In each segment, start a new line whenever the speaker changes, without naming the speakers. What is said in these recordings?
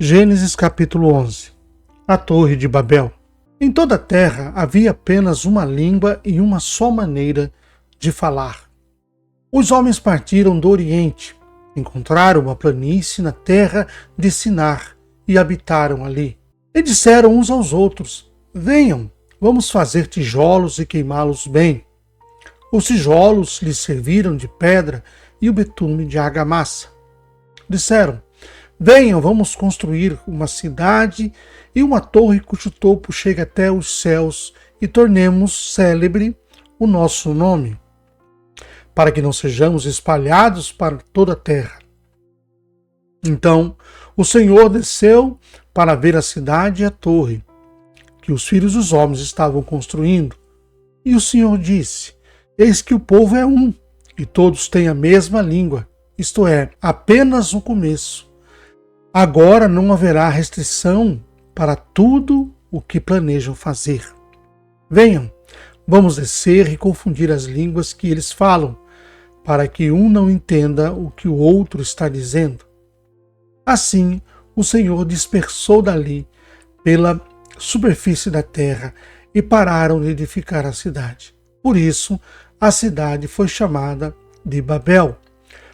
Gênesis capítulo 11. A Torre de Babel. Em toda a terra havia apenas uma língua e uma só maneira de falar. Os homens partiram do Oriente, encontraram uma planície na terra de Sinar e habitaram ali. E disseram uns aos outros: venham, vamos fazer tijolos e queimá-los bem. Os tijolos lhes serviram de pedra e o betume de argamassa. Disseram: venham, vamos construir uma cidade e uma torre cujo topo chega até os céus e tornemos célebre o nosso nome, para que não sejamos espalhados para toda a terra. Então o Senhor desceu para ver a cidade e a torre que os filhos dos homens estavam construindo. E o Senhor disse: eis que o povo é um, e todos têm a mesma língua, isto é, apenas um começo. Agora não haverá restrição para tudo o que planejam fazer. Venham, vamos descer e confundir as línguas que eles falam, para que um não entenda o que o outro está dizendo. Assim, o Senhor dispersou dali pela superfície da terra e pararam de edificar a cidade. Por isso, a cidade foi chamada de Babel,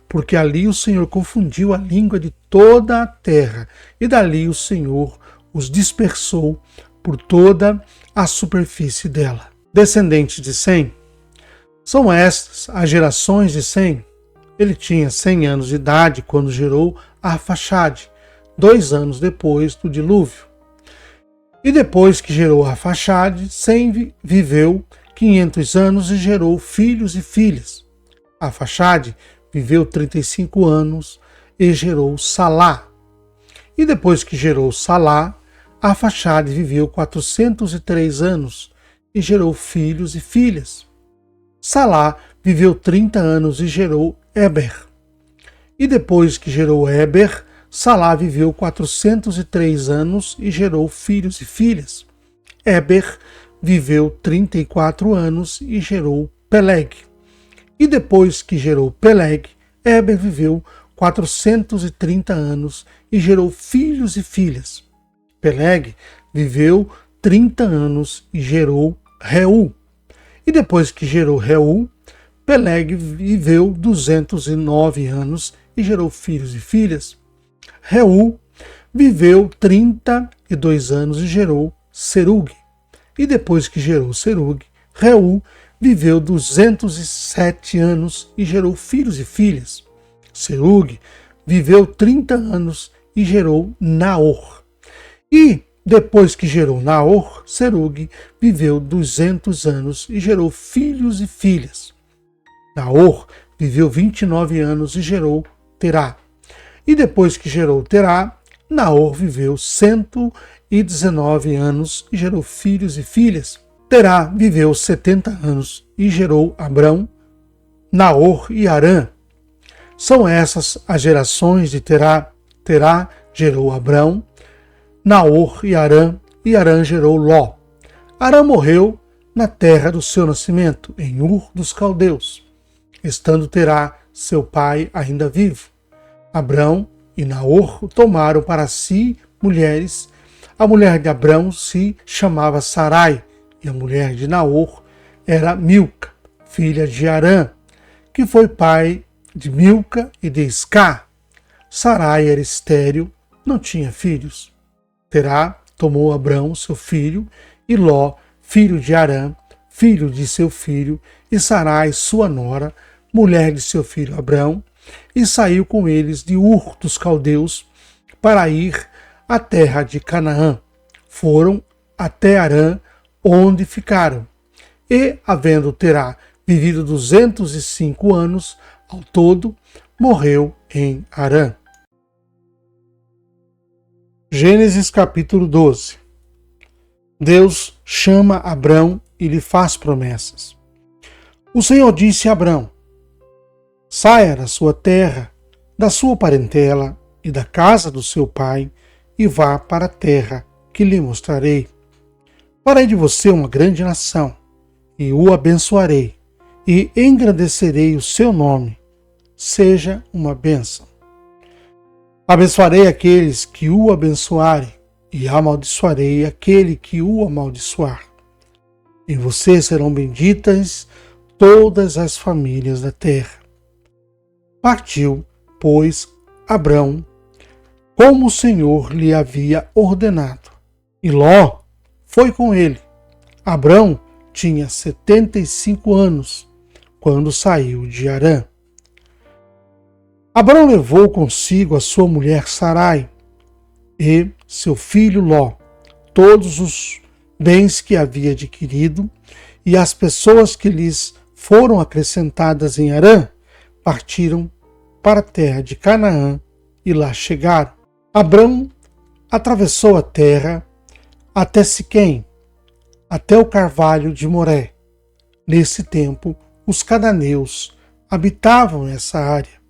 porque ali o Senhor confundiu a língua de toda a terra, e dali o Senhor os dispersou por toda a superfície dela. Descendentes de Sem. São estas as gerações de Sem. Ele tinha 100 anos de idade quando gerou Arfaxade, 2 anos depois do dilúvio. E depois que gerou Arfaxade, Sem viveu 500 anos e gerou filhos e filhas. Arfaxade viveu 35 anos e gerou Salá. E depois que gerou Salá, Arfaxade viveu 403 anos e gerou filhos e filhas. Salá viveu 30 anos e gerou Éber. E depois que gerou Éber, Salá viveu 403 anos e gerou filhos e filhas. Éber viveu 34 anos e gerou Peleg. E depois que gerou Peleg, Éber viveu 430 anos e gerou filhos e filhas. Peleg viveu 30 anos e gerou Reu. E depois que gerou Reu, Peleg viveu 209 anos e gerou filhos e filhas. Reu viveu 32 anos e gerou Serug. E depois que gerou Serug, Reu viveu 207 anos e gerou filhos e filhas. Serug viveu 30 anos e gerou Naor. E depois que gerou Naor, Serug viveu 200 anos e gerou filhos e filhas. Naor viveu 29 anos e gerou Terá. E depois que gerou Terá, Naor viveu 119 anos e gerou filhos e filhas. Terá viveu 70 anos e gerou Abrão, Naor e Harã. São essas as gerações de Terá. Terá gerou Abrão, Naor e Harã gerou Ló. Harã morreu na terra do seu nascimento, em Ur dos Caldeus, estando Terá, seu pai, ainda vivo. Abrão e Naor tomaram para si mulheres. A mulher de Abrão se chamava Sarai, e a mulher de Naor era Milca, filha de Harã, que foi pai de Milca e de Iscá. Sarai era estéril, não tinha filhos. Terá tomou Abrão, seu filho, e Ló, filho de Harã, filho de seu filho, e Sarai, sua nora, mulher de seu filho Abrão, e saiu com eles de Ur dos Caldeus para ir à terra de Canaã. Foram até Harã, onde ficaram. E, havendo Terá vivido 205 anos ao todo, morreu em Harã. Gênesis capítulo 12. Deus chama Abrão e lhe faz promessas. O Senhor disse a Abrão: saia da sua terra, da sua parentela e da casa do seu pai, e vá para a terra que lhe mostrarei. Farei de você uma grande nação, e o abençoarei, e engrandecerei o seu nome. Seja uma bênção. Abençoarei aqueles que o abençoarem, e amaldiçoarei aquele que o amaldiçoar. Em você serão benditas todas as famílias da terra. Partiu, pois, Abrão, como o Senhor lhe havia ordenado, e Ló foi com ele. Abrão tinha 75 anos quando saiu de Harã. Abrão levou consigo a sua mulher Sarai e seu filho Ló, todos os bens que havia adquirido, e as pessoas que lhes foram acrescentadas em Harã partiram para a terra de Canaã e lá chegaram. Abrão atravessou a terra até Siquém, até o carvalho de Moré. Nesse tempo, os cananeus habitavam essa área.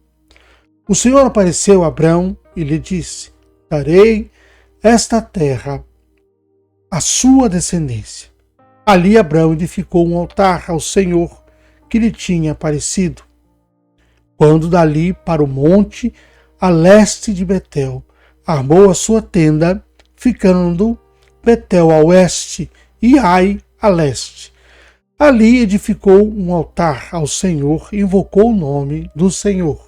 O Senhor apareceu a Abrão e lhe disse: darei esta terra à sua descendência. Ali Abrão edificou um altar ao Senhor que lhe tinha aparecido. Quando dali para o monte, a leste de Betel, armou a sua tenda, ficando Betel a oeste e Ai a leste. Ali edificou um altar ao Senhor e invocou o nome do Senhor.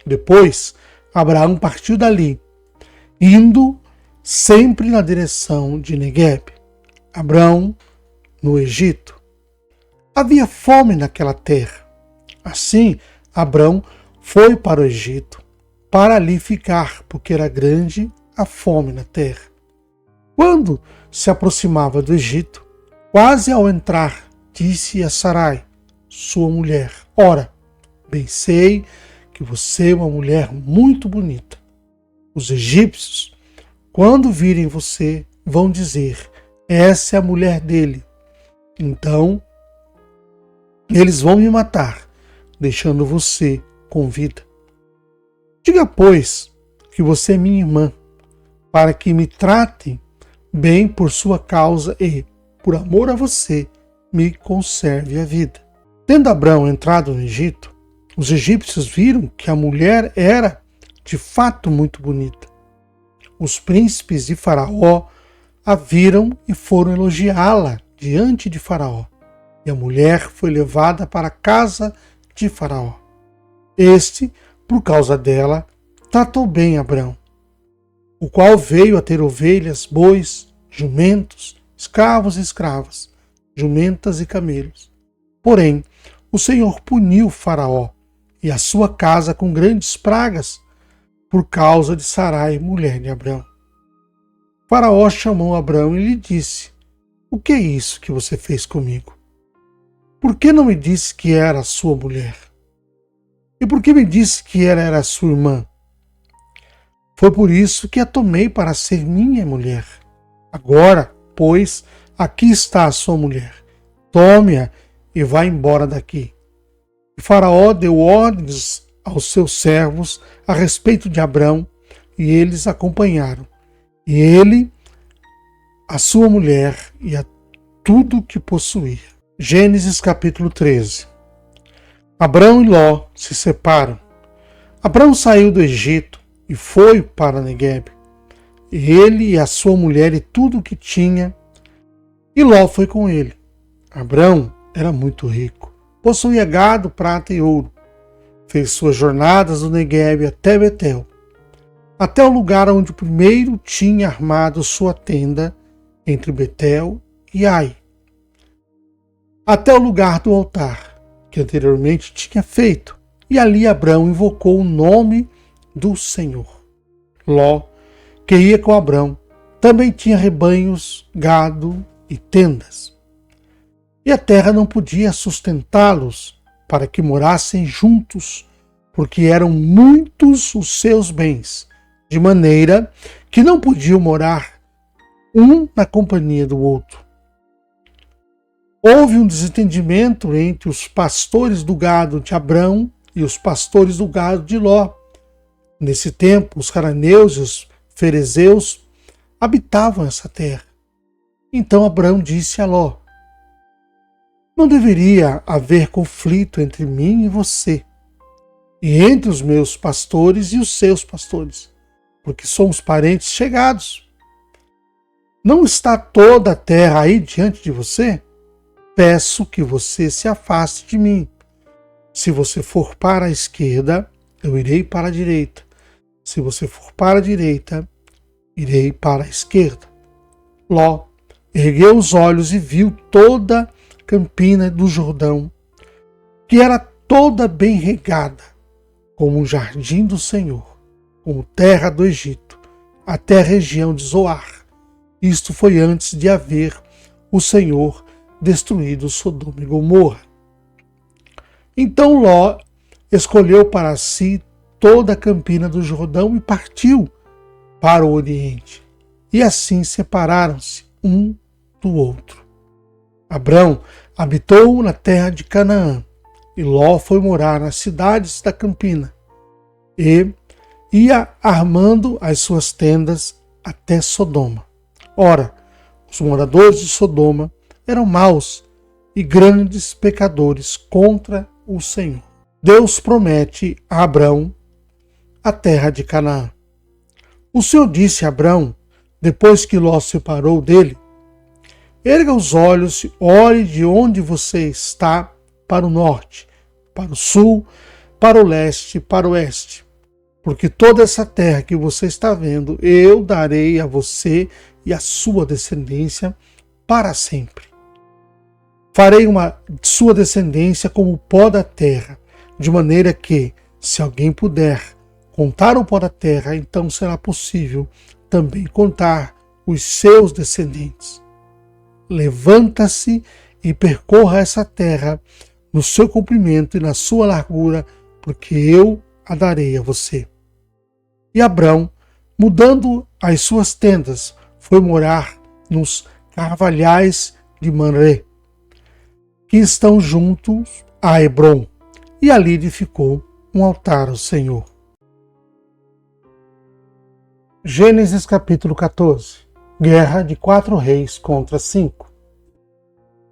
Depois, Abraão partiu dali, indo sempre na direção de Negueb. Abrão, no Egito. Havia fome naquela terra. Assim, Abrão foi para o Egito, para ali ficar, porque era grande a fome na terra. Quando se aproximava do Egito, quase ao entrar, disse a Sarai, sua mulher: ora, bem sei que você é uma mulher muito bonita. Os egípcios, quando virem você, vão dizer: essa é a mulher dele. Então, eles vão me matar, deixando você com vida. Diga, pois, que você é minha irmã, para que me tratem bem por sua causa e, por amor a você, me conserve a vida. Tendo Abrão entrado no Egito, os egípcios viram que a mulher era, de fato, muito bonita. Os príncipes de Faraó a viram e foram elogiá-la diante de Faraó. E a mulher foi levada para a casa de Faraó. Este, por causa dela, tratou bem Abrão, o qual veio a ter ovelhas, bois, jumentos, escravos e escravas, jumentas e camelos. Porém, o Senhor puniu Faraó e a sua casa com grandes pragas, por causa de Sarai, mulher de Abrão. Faraó chamou Abrão e lhe disse: o que é isso que você fez comigo? Por que não me disse que era a sua mulher? E por que me disse que ela era sua irmã? Foi por isso que a tomei para ser minha mulher. Agora, pois, aqui está a sua mulher. Tome-a e vá embora daqui. E Faraó deu ordens aos seus servos a respeito de Abrão, e eles acompanharam. E ele, a sua mulher e a tudo que possuía. Gênesis capítulo 13. Abrão e Ló se separam. Abrão saiu do Egito e foi para Negueb. Ele e a sua mulher e tudo o que tinha, e Ló foi com ele. Abrão era muito rico, possuía gado, prata e ouro. Fez suas jornadas do Negueb até Betel, até o lugar onde primeiro tinha armado sua tenda, entre Betel e Ai, até o lugar do altar, que anteriormente tinha feito, e ali Abrão invocou o nome do Senhor. Ló, que ia com Abrão, também tinha rebanhos, gado e tendas. E a terra não podia sustentá-los para que morassem juntos, porque eram muitos os seus bens, de maneira que não podiam morar um na companhia do outro. Houve um desentendimento entre os pastores do gado de Abrão e os pastores do gado de Ló. Nesse tempo, os cananeus e os ferezeus habitavam essa terra. Então Abrão disse a Ló: não deveria haver conflito entre mim e você. e entre os meus pastores e os seus pastores, porque somos parentes chegados. Não está toda a terra aí diante de você? Peço que você se afaste de mim. Se você for para a esquerda, eu irei para a direita. Se você for para a direita, irei para a esquerda. Ló ergueu os olhos e viu toda a campina do Jordão, que era toda bem regada, como um jardim do Senhor, como terra do Egito, até a região de Zoar. Isto foi antes de haver o Senhor destruído Sodoma e Gomorra. Então Ló escolheu para si toda a campina do Jordão e partiu para o Oriente. E assim separaram-se um do outro. Abrão habitou na terra de Canaã, e Ló foi morar nas cidades da campina, e ia armando as suas tendas até Sodoma. Ora, os moradores de Sodoma eram maus e grandes pecadores contra o Senhor. Deus promete a Abrão a terra de Canaã. O Senhor disse a Abrão, depois que Ló se separou dele: erga os olhos e olhe de onde você está para o norte, para o sul, para o leste e para o oeste. Porque toda essa terra que você está vendo, eu darei a você e a sua descendência para sempre. Farei uma sua descendência como o pó da terra, de maneira que, se alguém puder contar o pó da terra, então será possível também contar os seus descendentes. Levanta-se e percorra essa terra no seu comprimento e na sua largura, porque eu a darei a você. E Abrão, mudando as suas tendas, foi morar nos carvalhais de Mamré, que estão juntos a Hebrom, e ali edificou um altar ao Senhor. Gênesis capítulo 14. Guerra de 4 reis contra 5.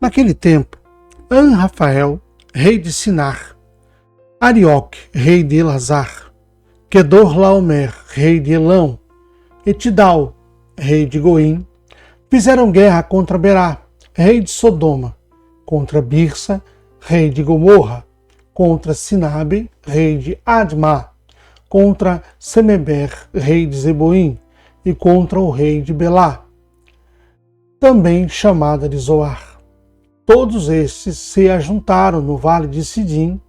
Naquele tempo, An-Rafael, rei de Sinar, Arioque, rei de Elazar, Quedorlaomer, rei de Elão, e Tidal, rei de Goim, fizeram guerra contra Berá, rei de Sodoma, contra Birsa, rei de Gomorra, contra Sinabe, rei de Admá, contra Semeber, rei de Zeboim, e contra o rei de Belá, também chamada de Zoar. Todos estes se ajuntaram no vale de Sidim,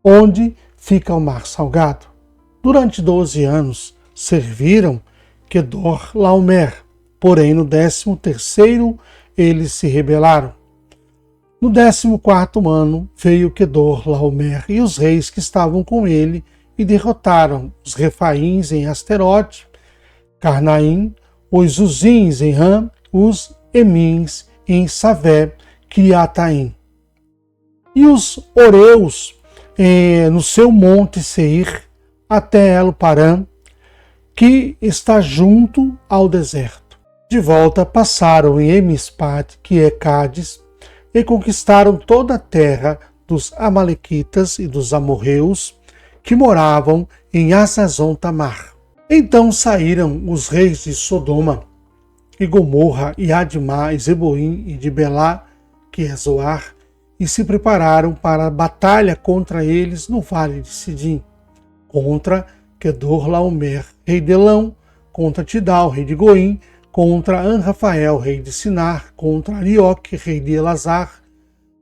onde fica o mar salgado. Durante 12 anos serviram Quedorlaomer, porém no 13º eles se rebelaram. No 14º ano veio Quedorlaomer e os reis que estavam com ele e derrotaram os Refaíns em Asterote, Carnaim, os Uzins em Ram, os Emins em Savé, Criataim. E os Oreus no seu monte Seir, até El-Parã, que está junto ao deserto. De volta passaram em Emispat, que é Cádiz, e conquistaram toda a terra dos Amalequitas e dos amorreus, que moravam em Hazazon Tamar. Então saíram os reis de Sodoma, e Gomorra, e Admá, e Zeboim, e de Belá, que é Zoar, e se prepararam para a batalha contra eles no vale de Sidim, contra Quedorlaomer, rei de Elão, contra Tidal, rei de Goim, contra An-Rafael, rei de Sinar, contra Arioque, rei de Elazar.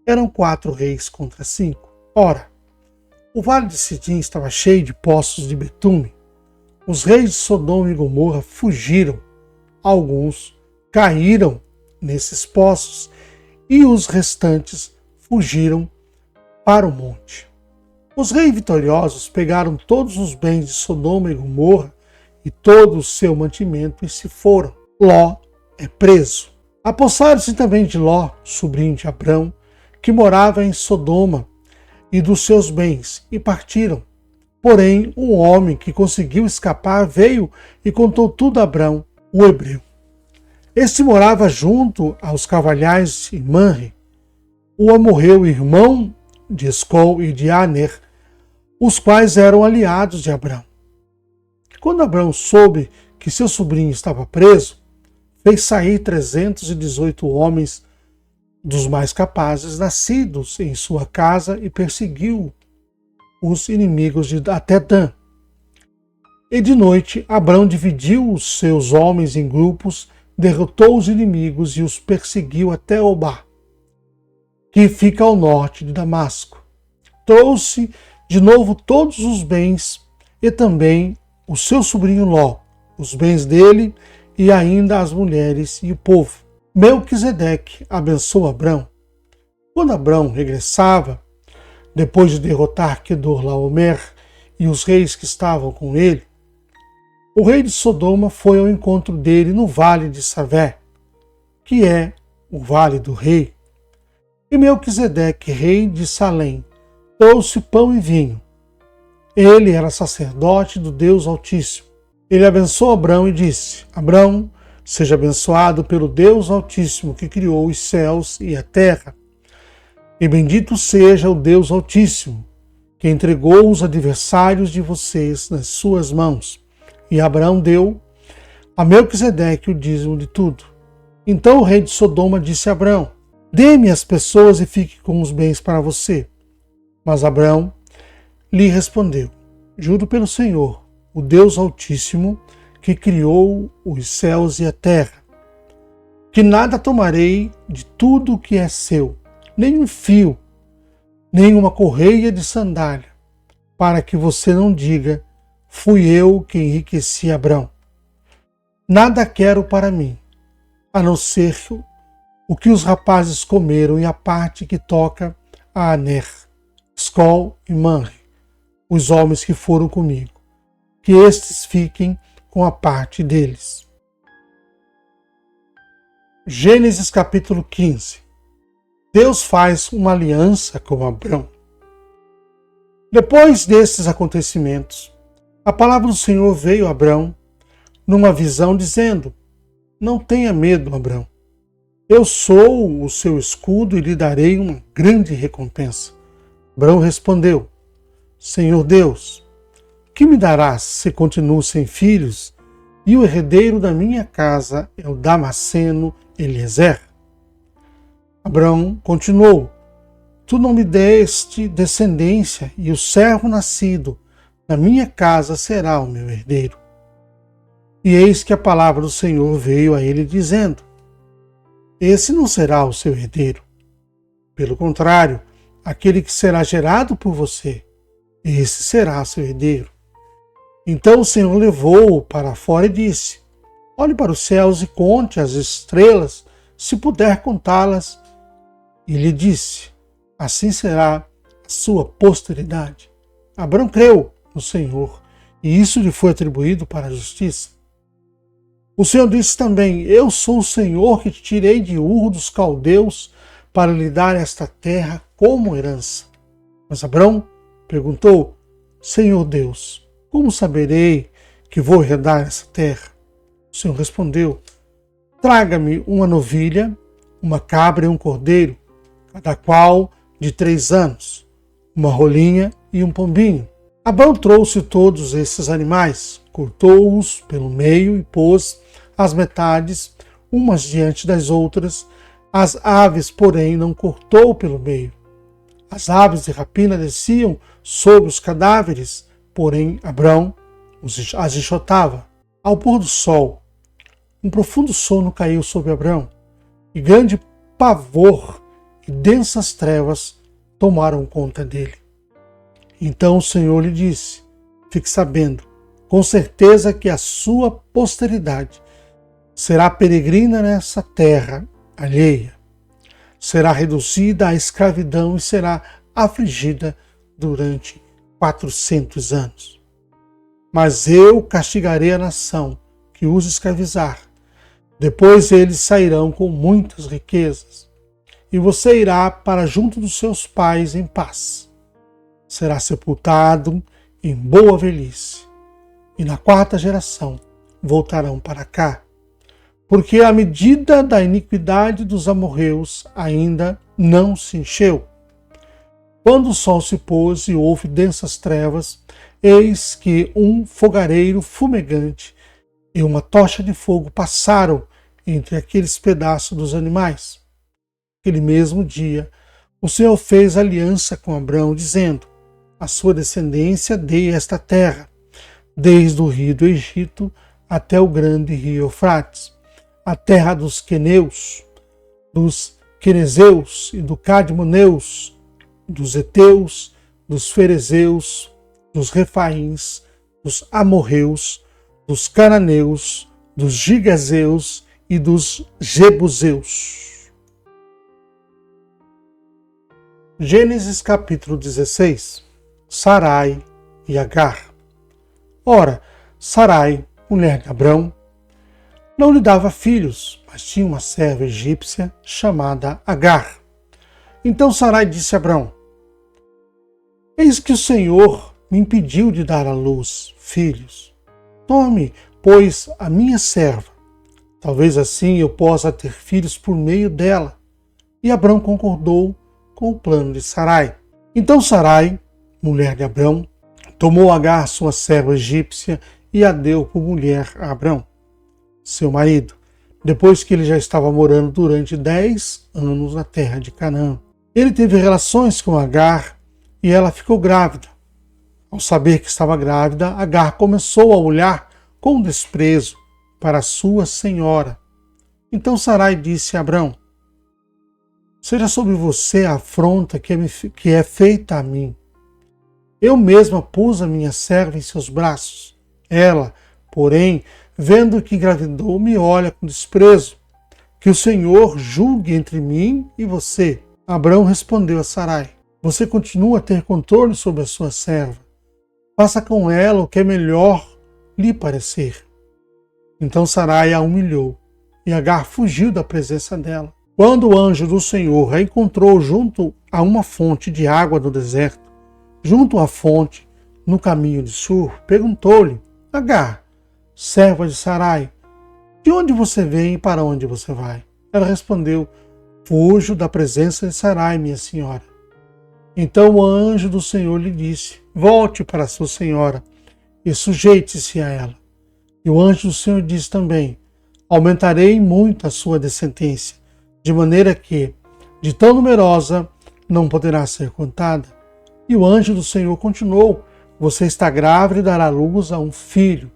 Eram 4 reis contra 5. Ora, o vale de Sidim estava cheio de poços de betume. Os reis de Sodoma e Gomorra fugiram. Alguns caíram nesses poços e os restantes fugiram para o monte. Os reis vitoriosos pegaram todos os bens de Sodoma e Gomorra e todo o seu mantimento e se foram. Ló é preso. Apossaram-se também de Ló, sobrinho de Abrão, que morava em Sodoma, e dos seus bens, e partiram. Porém, um homem que conseguiu escapar veio e contou tudo a Abrão, o hebreu. Este morava junto aos carvalhais de Mamre. O amorreu irmão de Escol e de Aner, os quais eram aliados de Abrão. Quando Abrão soube que seu sobrinho estava preso, fez sair 318 homens dos mais capazes, nascidos em sua casa, e perseguiu os inimigos até Dan. E de noite, Abrão dividiu os seus homens em grupos, derrotou os inimigos e os perseguiu até Obá, que fica ao norte de Damasco. Trouxe de novo todos os bens e também o seu sobrinho Ló, os bens dele e ainda as mulheres e o povo. Melquisedeque abençoou Abrão. Quando Abrão regressava, depois de derrotar Quedorlaomer e os reis que estavam com ele, o rei de Sodoma foi ao encontro dele no vale de Savé, que é o vale do rei. E Melquisedeque, rei de Salém, trouxe pão e vinho. Ele era sacerdote do Deus Altíssimo. Ele abençoou Abrão e disse: Abrão, seja abençoado pelo Deus Altíssimo que criou os céus e a terra. E bendito seja o Deus Altíssimo, que entregou os adversários de vocês nas suas mãos. E Abrão deu a Melquisedeque o dízimo de tudo. Então o rei de Sodoma disse a Abrão: dê-me as pessoas e fique com os bens para você. Mas Abrão lhe respondeu: juro pelo Senhor, o Deus Altíssimo, que criou os céus e a terra, que nada tomarei de tudo o que é seu, nem um fio, nem uma correia de sandália, para que você não diga: fui eu que enriqueci Abrão. Nada quero para mim, a não ser o que os rapazes comeram e a parte que toca a Aner, Escol e Manre, os homens que foram comigo, que estes fiquem com a parte deles. Gênesis capítulo 15. Deus faz uma aliança com Abrão. Depois desses acontecimentos, a palavra do Senhor veio a Abrão numa visão dizendo: não tenha medo, Abrão. Eu sou o seu escudo e lhe darei uma grande recompensa. Abrão respondeu: Senhor Deus, que me darás se continuo sem filhos e o herdeiro da minha casa é o Damasceno Eliezer? Abrão continuou: tu não me deste descendência e o servo nascido na minha casa será o meu herdeiro. E eis que a palavra do Senhor veio a ele dizendo: esse não será o seu herdeiro. Pelo contrário, aquele que será gerado por você, esse será seu herdeiro. Então o Senhor levou-o para fora e disse: olhe para os céus e conte as estrelas, se puder contá-las. E lhe disse: assim será a sua posteridade. Abrão creu no Senhor, e isso lhe foi atribuído para a justiça. O Senhor disse também: eu sou o Senhor que te tirei de Ur dos Caldeus para lhe dar esta terra como herança. Mas Abrão perguntou: Senhor Deus, como saberei que vou herdar essa terra? O Senhor respondeu: traga-me uma novilha, uma cabra e um cordeiro, cada qual de 3 anos, uma rolinha e um pombinho. Abrão trouxe todos esses animais, cortou-os pelo meio e pôs as metades, umas diante das outras. As aves, porém, não cortou pelo meio. As aves de rapina desciam sobre os cadáveres, porém Abrão as enxotava. Ao pôr do sol, um profundo sono caiu sobre Abrão, e grande pavor e densas trevas tomaram conta dele. Então o Senhor lhe disse: fique sabendo, com certeza que a sua posteridade será peregrina nessa terra alheia, será reduzida à escravidão e será afligida durante 400 anos. Mas eu castigarei a nação que os escravizar. Depois eles sairão com muitas riquezas, e você irá para junto dos seus pais em paz. Será sepultado em boa velhice, e na 4ª geração voltarão para cá, porque a medida da iniquidade dos amorreus ainda não se encheu. Quando o sol se pôs e houve densas trevas, eis que um fogareiro fumegante e uma tocha de fogo passaram entre aqueles pedaços dos animais. Aquele mesmo dia, o Senhor fez aliança com Abrão, dizendo: a sua descendência dei esta terra, desde o rio do Egito até o grande rio Eufrates, a terra dos queneus, dos quenezeus e do cadmoneus, dos heteus, dos ferezeus, dos refaíns, dos amorreus, dos cananeus, dos gigazeus e dos jebuseus. Gênesis capítulo 16. Sarai e Agar. Ora, Sarai, mulher de Abrão, não lhe dava filhos, mas tinha uma serva egípcia chamada Agar. Então Sarai disse a Abrão: eis que o Senhor me impediu de dar à luz filhos. Tome, pois, a minha serva. Talvez assim eu possa ter filhos por meio dela. E Abrão concordou com o plano de Sarai. Então Sarai, mulher de Abrão, tomou Agar, sua serva egípcia, e a deu por mulher a Abrão, seu marido, depois que ele já estava morando durante 10 anos na terra de Canaã. Ele teve relações com Agar e ela ficou grávida. Ao saber que estava grávida, Agar começou a olhar com desprezo para sua senhora. Então Sarai disse a Abrão: seja sobre você a afronta que é feita a mim. Eu mesma pus a minha serva em seus braços. Ela, porém, vendo que engravidou, me olha com desprezo. Que o Senhor julgue entre mim e você. Abrão respondeu a Sarai: você continua a ter controle sobre a sua serva. Faça com ela o que é melhor lhe parecer. Então Sarai a humilhou, e Agar fugiu da presença dela. Quando o anjo do Senhor a encontrou junto a uma fonte de água do deserto, junto à fonte, no caminho de Sur, perguntou-lhe: Agar, serva de Sarai, de onde você vem e para onde você vai? Ela respondeu: fujo da presença de Sarai, minha senhora. Então o anjo do Senhor lhe disse: volte para sua senhora e sujeite-se a ela. E o anjo do Senhor disse também: aumentarei muito a sua descendência, de maneira que, de tão numerosa, não poderá ser contada. E o anjo do Senhor continuou: você está grávida e dará luz a um filho,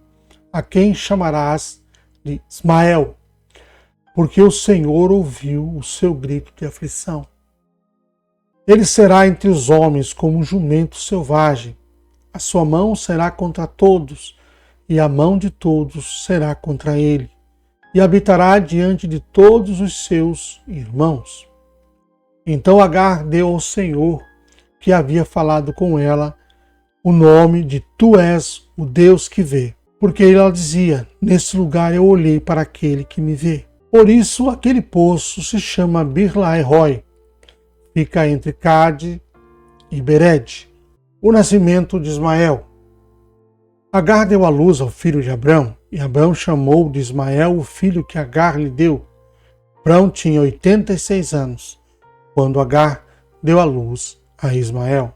a quem chamarás de Ismael, porque o Senhor ouviu o seu grito de aflição. Ele será entre os homens como um jumento selvagem. A sua mão será contra todos, e a mão de todos será contra ele, e habitará diante de todos os seus irmãos. Então Agar deu ao Senhor, que havia falado com ela, o nome de Tu és o Deus que vê. Porque ela dizia: nesse lugar eu olhei para aquele que me vê. Por isso aquele poço se chama Bir-lahai-roi. Fica entre Cade e Bered. O nascimento de Ismael. Agar deu à luz ao filho de Abrão, e Abrão chamou de Ismael o filho que Agar lhe deu. Abrão tinha 86 anos, quando Agar deu à luz a Ismael.